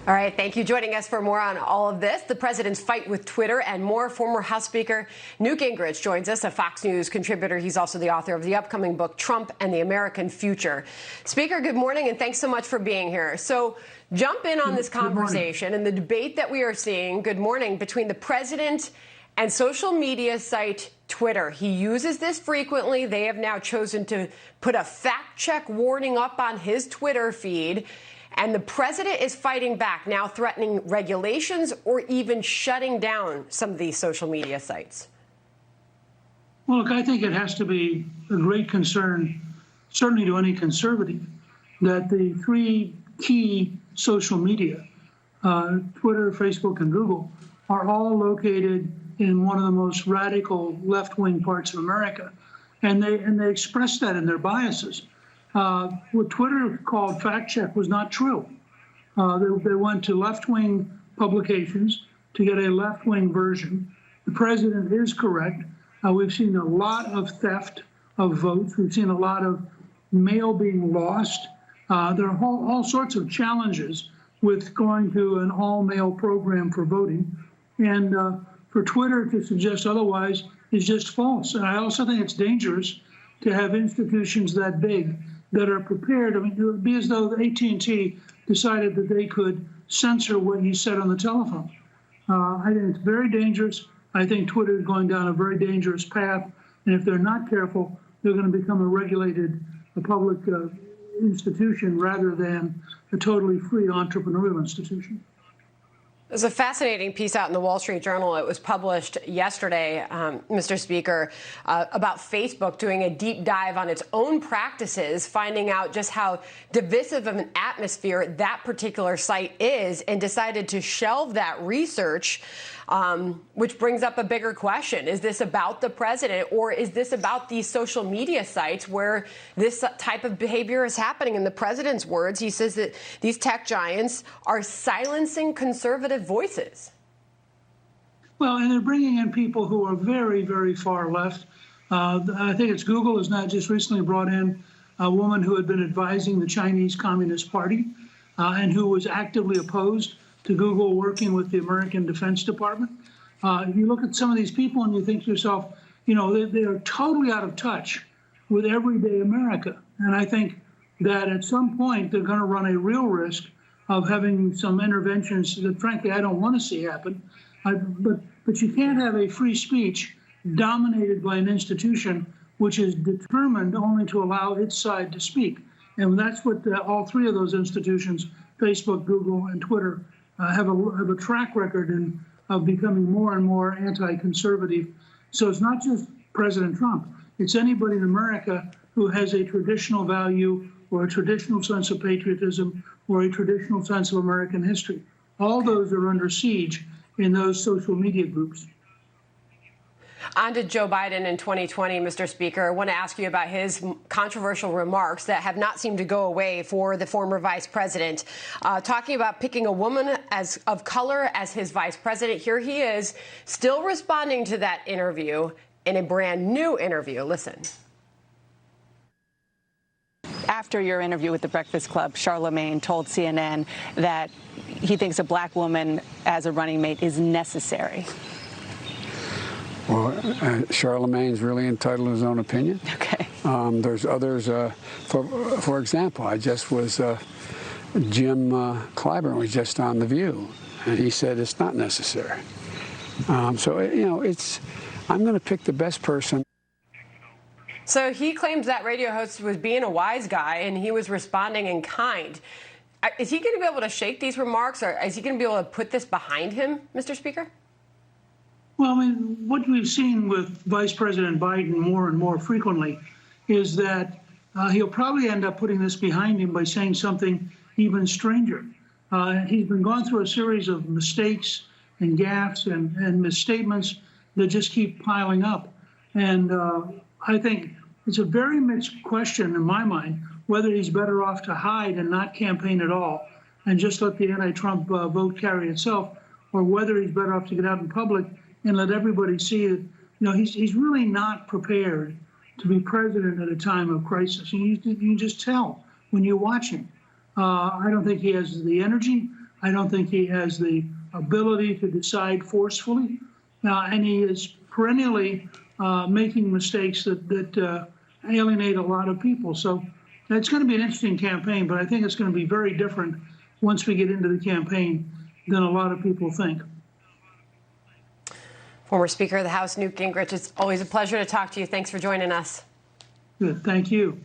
All right, thank you. Joining us for more on all of this, the president's fight with Twitter and more, former House Speaker Newt Gingrich joins us, a Fox News contributor. He's also the author of the upcoming book, Trump and the American Future. Speaker, good morning, and thanks so much for being here. So jump in on this conversation and the debate that we are seeing, good morning, between the president and social media site Twitter. He uses this frequently. They have now chosen to put a fact check warning up on his Twitter feed. And the president is fighting back, now threatening regulations or even shutting down some of these social media sites. Well, look, I think it has to be a great concern, certainly to any conservative, that the three key social media, Twitter, Facebook, and Google, are all located in one of the most radical left-wing parts of America. And they express that in their biases. What Twitter called fact check was not true. They went to left-wing publications to get a left-wing version. The president is correct. We've seen a lot of theft of votes. We've seen a lot of mail being lost. There are all sorts of challenges with going to an all-mail program for voting. And for Twitter to suggest otherwise is just false. And I also think it's dangerous to have institutions that big that are prepared. I mean, it would be as though the AT&T decided that they could censor what he said on the telephone. I think it's very dangerous. I think Twitter is going down a very dangerous path. And if they're not careful, they're going to become a regulated public institution rather than a totally free entrepreneurial institution. There's a fascinating piece out in the Wall Street Journal. It was published yesterday, Mr. Speaker, about Facebook doing a deep dive on its own practices, finding out just how divisive of an atmosphere that particular site is, and decided to shelve that research, which brings up a bigger question. Is this about the president, or is this about these social media sites where this type of behavior is happening? In the president's words, he says that these tech giants are silencing conservative voices. Well, and they're bringing in people who are very, very far left. I think it's Google has not just recently brought in a woman who had been advising the Chinese Communist Party and who was actively opposed to Google working with the American Defense Department. If you look at some of these people and you think to yourself, you know, they are totally out of touch with everyday America. And I think that at some point they're going to run a real risk of having some interventions that, frankly, I don't want to see happen. But you can't have a free speech dominated by an institution which is determined only to allow its side to speak. And that's what all three of those institutions, Facebook, Google, and Twitter, have a track record of becoming more and more anti-conservative. So it's not just President Trump. It's anybody in America who has a traditional value or a traditional sense of patriotism or a traditional sense of American history. All those are under siege in those social media groups. On to Joe Biden in 2020, Mr. Speaker. I want to ask you about his controversial remarks that have not seemed to go away for the former vice president. Talking about picking a woman of color as his vice president. Here he is, still responding to that interview in a brand new interview. Listen. After your interview with the Breakfast Club, Charlemagne told CNN that he thinks a black woman as a running mate is necessary. Well, Charlemagne's really entitled to his own opinion. Okay. There's others. For example, I just was Jim Clyburn was just on The View, and he said it's not necessary. So you know, I'm going to pick the best person. So he claims that radio host was being a wise guy, and he was responding in kind. Is he going to be able to shake these remarks, or is he going to be able to put this behind him, Mr. Speaker? Well, I mean, what we've seen with Vice President Biden more and more frequently is that he'll probably end up putting this behind him by saying something even stranger. He's been going through a series of mistakes and gaffes and misstatements that just keep piling up. And I think it's a very mixed question in my mind whether he's better off to hide and not campaign at all and just let the anti-Trump vote carry itself, or whether he's better off to get out in public and let everybody see that, you know, he's really not prepared to be president at a time of crisis. And you can just tell when you watch him. I don't think he has the energy. I don't think he has the ability to decide forcefully, and he is perennially making mistakes that alienate a lot of people. So it's going to be an interesting campaign, but I think it's going to be very different once we get into the campaign than a lot of people think. Former Speaker of the House, Newt Gingrich, it's always a pleasure to talk to you. Thanks for joining us. Good. Thank you.